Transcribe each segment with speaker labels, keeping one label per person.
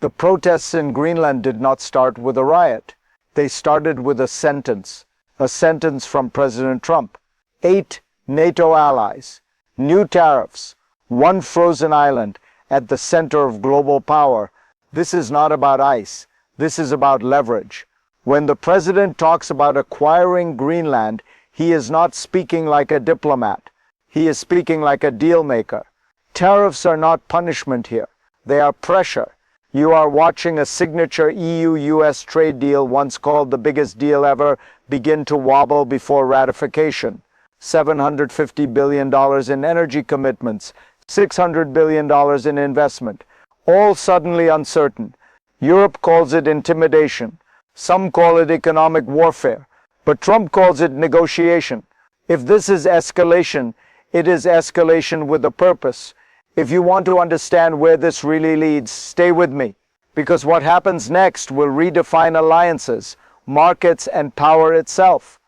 Speaker 1: The protests in Greenland did not start with a riot. They started with a sentence from President Trump. 8 NATO allies, new tariffs, one frozen island at the center of global power. This is not about ice. This is about leverage. When the president talks about acquiring Greenland, he is not speaking like a diplomat. He is speaking like a deal maker. Tariffs are not punishment here. They are pressure. You are watching a signature EU-US trade deal, once called the biggest deal ever, begin to wobble before ratification. $750 billion in energy commitments, $600 billion in investment, all suddenly uncertain. Europe calls it intimidation. Some call it economic warfare, but Trump calls it negotiation. If this is escalation, it is escalation with a purpose. If you want to understand where this really leads, stay with me, because what happens next will redefine alliances, markets, and power itself.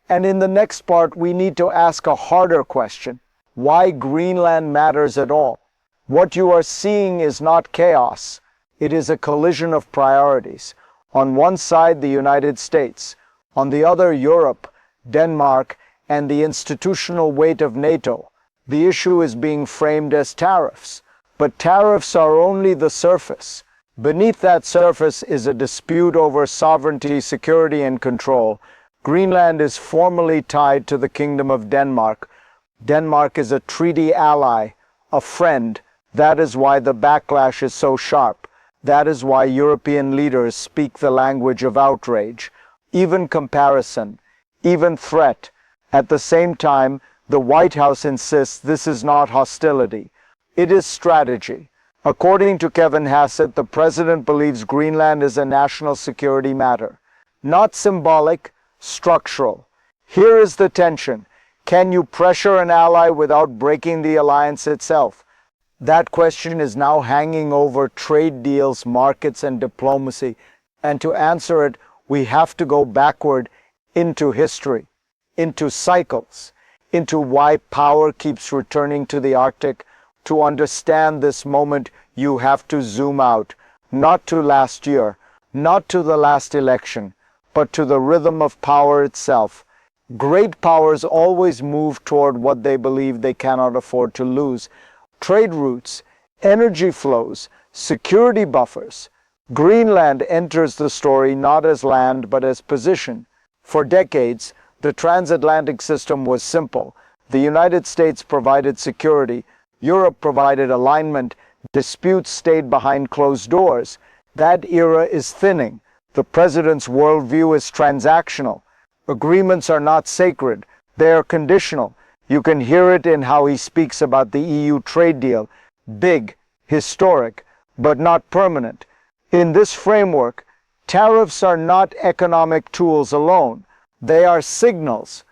Speaker 1: And in the next part, we need to ask a harder question: why Greenland matters at all. What you are seeing is not chaos. It is a collision of priorities. On one side, the United States. On the other, Europe, Denmark, and the institutional weight of NATO. The issue is being framed as tariffs. But tariffs are only the surface. Beneath that surface is a dispute over sovereignty, security, and control. Greenland is formally tied to the Kingdom of Denmark. Denmark is a treaty ally, a friend. That is why the backlash is so sharp. That is why European leaders speak the language of outrage, even comparison, even threat. At the same time, the White House insists this is not hostility. It is strategy. According to Kevin Hassett, the president believes Greenland is a national security matter. Not symbolic, structural. Here is the tension. Can you pressure an ally without breaking the alliance itself? That question is now hanging over trade deals, markets, and diplomacy. And to answer it, we have to go backward into history, into cycles, into why power keeps returning to the Arctic. To understand this moment, you have to zoom out, not to last year, not to the last election, but to the rhythm of power itself. Great powers always move toward what they believe they cannot afford to lose. Trade routes, energy flows, security buffers. Greenland enters the story not as land but as position. For decades, the transatlantic system was simple. The United States provided security. Europe provided alignment. Disputes stayed behind closed doors. That era is thinning. The president's worldview is transactional. Agreements are not sacred. They are conditional. You can hear it in how he speaks about the EU trade deal. Big, historic, but not permanent. In this framework, tariffs are not economic tools alone. They are signals.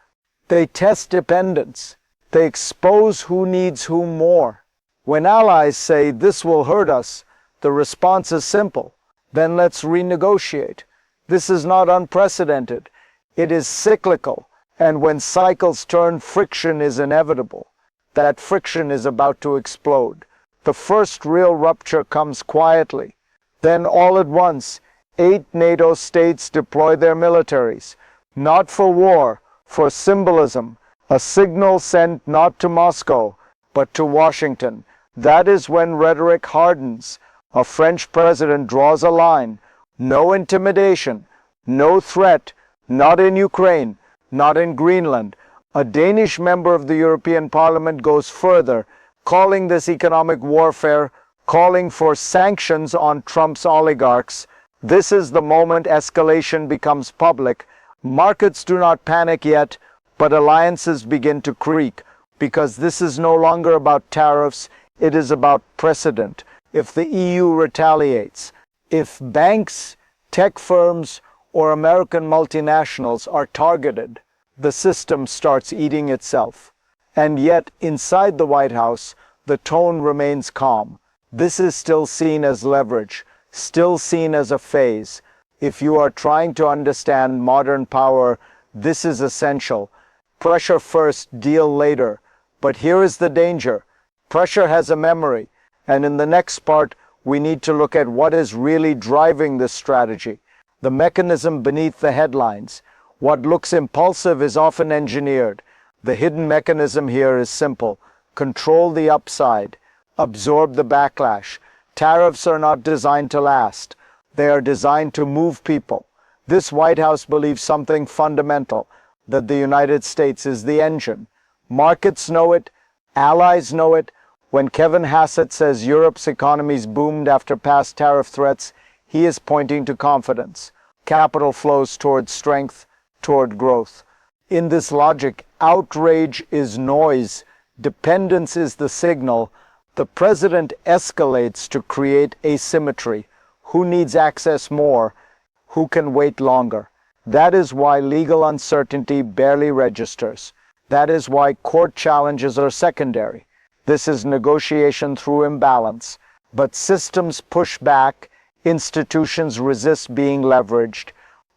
Speaker 1: They test dependence. They expose who needs whom more. When allies say, "This will hurt us," the response is simple: then let's renegotiate. This is not unprecedented. It is cyclical. And when cycles turn, friction is inevitable. That friction is about to explode. The first real rupture comes quietly. Then all at once, 8 NATO states deploy their militaries. Not for war, for symbolism, a signal sent not to Moscow, but to Washington. That is when rhetoric hardens. A French president draws a line. No intimidation, no threat, not in Ukraine, not in Greenland. A Danish member of the European Parliament goes further, calling this economic warfare, calling for sanctions on Trump's oligarchs. This is the moment escalation becomes public. Markets do not panic yet, but alliances begin to creak, because this is no longer about tariffs, it is about precedent. If the EU retaliates, if banks, tech firms, or American multinationals are targeted, the system starts eating itself. And yet, inside the White House, the tone remains calm. This is still seen as leverage, still seen as a phase. If you are trying to understand modern power, this is essential. Pressure first, deal later. But here is the danger. Pressure has a memory, and in the next part, we need to look at what is really driving this strategy, the mechanism beneath the headlines. What looks impulsive is often engineered. The hidden mechanism here is simple: control the upside, absorb the backlash. Tariffs are not designed to last. They are designed to move people. This White House believes something fundamental, that the United States is the engine. Markets know it. Allies know it. When Kevin Hassett says Europe's economies boomed after past tariff threats, he is pointing to confidence. Capital flows toward strength, toward growth. In this logic, outrage is noise. Dependence is the signal. The president escalates to create asymmetry. Who needs access more? Who can wait longer? That is why legal uncertainty barely registers. That is why court challenges are secondary. This is negotiation through imbalance. But systems push back, institutions resist being leveraged,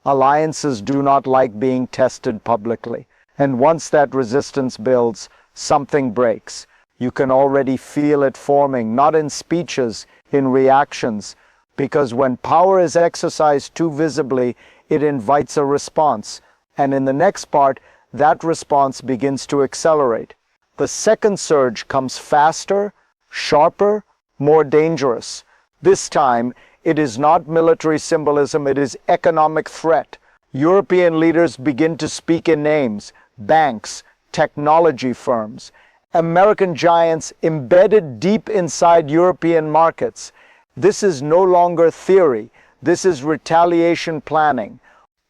Speaker 1: alliances do not like being tested publicly. And once that resistance builds, something breaks. You can already feel it forming, not in speeches, in reactions, because when power is exercised too visibly, it invites a response. And in the next part, that response begins to accelerate. The second surge comes faster, sharper, more dangerous. This time, it is not military symbolism, it is economic threat. European leaders begin to speak in names: banks, technology firms, American giants embedded deep inside European markets. This is no longer theory, this is retaliation planning.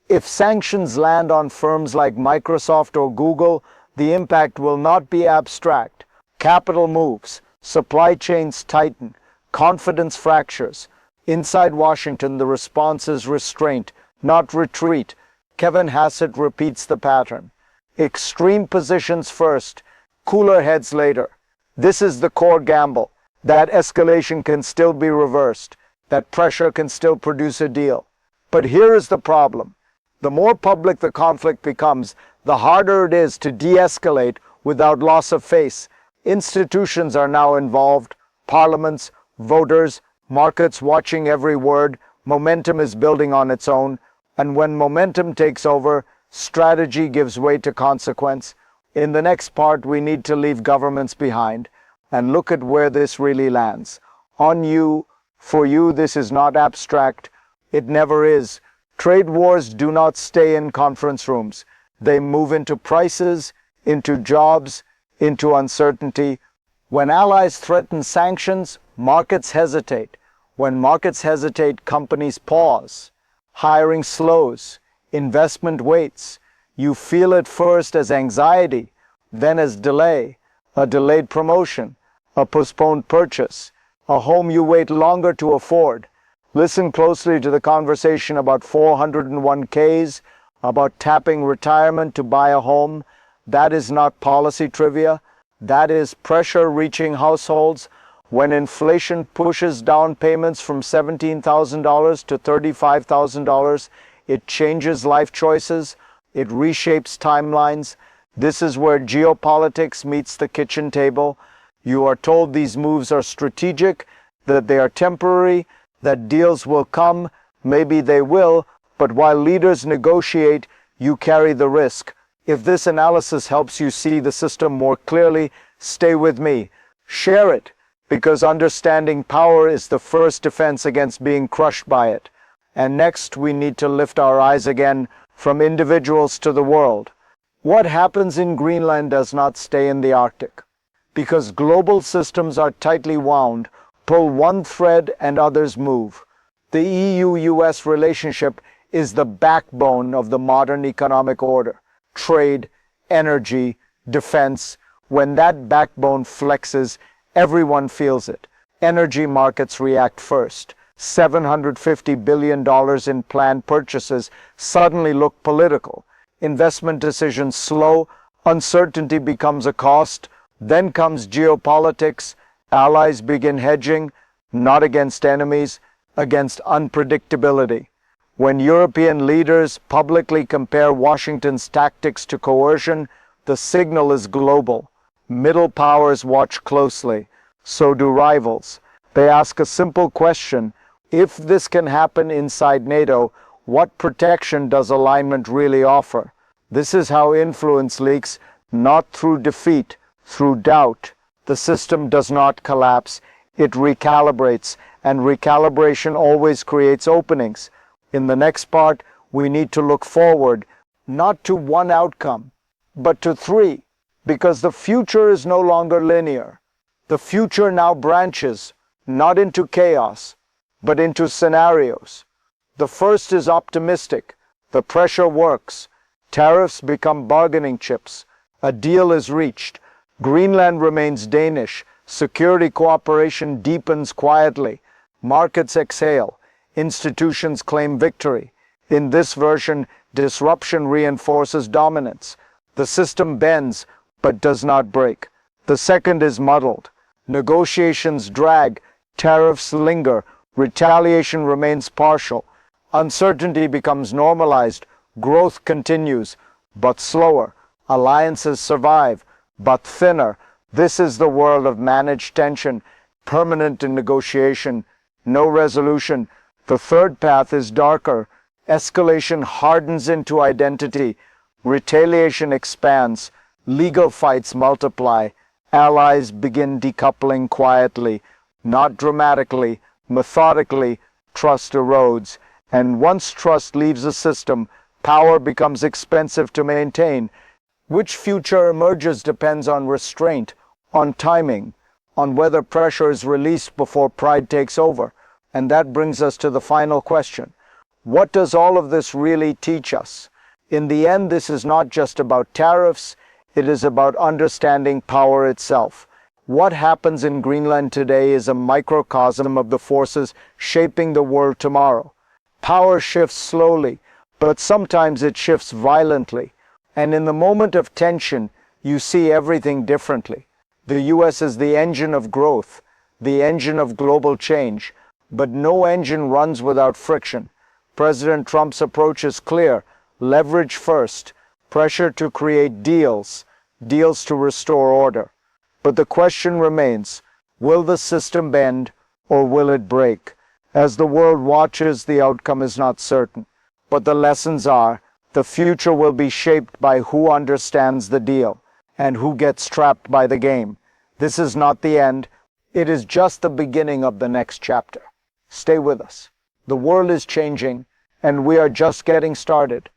Speaker 1: If sanctions land on firms like Microsoft or Google, the impact will not be abstract. Capital moves, supply chains tighten, confidence fractures. Inside Washington, the response is restraint, not retreat. Kevin Hassett repeats the pattern. Extreme positions first, cooler heads later. This is the core gamble. That escalation can still be reversed. That pressure can still produce a deal. But here is the problem. The more public the conflict becomes, the harder it is to de-escalate without loss of face. Institutions are now involved, parliaments, voters, markets watching every word. Momentum is building on its own. And when momentum takes over, strategy gives way to consequence. In the next part, we need to leave governments behind and look at where this really lands. On you, for you, this is not abstract. It never is. Trade wars do not stay in conference rooms. They move into prices, into jobs, into uncertainty. When allies threaten sanctions, markets hesitate. When markets hesitate, companies pause. Hiring slows. Investment waits. You feel it first as anxiety, then as delay, a delayed promotion, a postponed purchase, a home you wait longer to afford. Listen closely to the conversation about 401ks, about tapping retirement to buy a home. That is not policy trivia. That is pressure reaching households. When inflation pushes down payments from $17,000 to $35,000, it changes life choices. It reshapes timelines. This is where geopolitics meets the kitchen table. You are told these moves are strategic, that they are temporary, that deals will come, maybe they will, but while leaders negotiate, you carry the risk. If this analysis helps you see the system more clearly, stay with me. Share it, because understanding power is the first defense against being crushed by it. And next, we need to lift our eyes again from individuals to the world. What happens in Greenland does not stay in the Arctic. Because global systems are tightly wound, pull one thread and others move. The EU-US relationship is the backbone of the modern economic order. Trade, energy, defense. When that backbone flexes, everyone feels it. Energy markets react first. $750 billion in planned purchases suddenly look political. Investment decisions slow, uncertainty becomes a cost, then comes geopolitics. Allies begin hedging, not against enemies, against unpredictability. When European leaders publicly compare Washington's tactics to coercion, the signal is global. Middle powers watch closely. So do rivals. They ask a simple question: if this can happen inside NATO, what protection does alignment really offer? This is how influence leaks, not through defeat, through doubt. The system does not collapse, it recalibrates, and recalibration always creates openings. In the next part, we need to look forward, not to one outcome, but to three, because the future is no longer linear. The future now branches, not into chaos, but into scenarios. The first is optimistic. The pressure works. Tariffs become bargaining chips. A deal is reached. Greenland remains Danish. Security cooperation deepens quietly. Markets exhale. Institutions claim victory. In this version, disruption reinforces dominance. The system bends, but does not break. The second is muddled. Negotiations drag. Tariffs linger. Retaliation remains partial. Uncertainty becomes normalized. Growth continues, but slower. Alliances survive, but thinner. This is the world of managed tension, permanent in negotiation, no resolution. The third path is darker. Escalation hardens into identity. Retaliation expands. Legal fights multiply. Allies begin decoupling quietly, not dramatically, methodically. Trust erodes. And once trust leaves a system, power becomes expensive to maintain. Which future emerges depends on restraint, on timing, on whether pressure is released before pride takes over. And that brings us to the final question. What does all of this really teach us? In the end, this is not just about tariffs, it is about understanding power itself. What happens in Greenland today is a microcosm of the forces shaping the world tomorrow. Power shifts slowly, but sometimes it shifts violently. And in the moment of tension, you see everything differently. The US is the engine of growth, the engine of global change, but no engine runs without friction. President Trump's approach is clear: leverage first, pressure to create deals, deals to restore order. But the question remains, will the system bend or will it break? As the world watches, the outcome is not certain. But the lessons are, the future will be shaped by who understands the deal and who gets trapped by the game. This is not the end. It is just the beginning of the next chapter. Stay with us. The world is changing, and we are just getting started.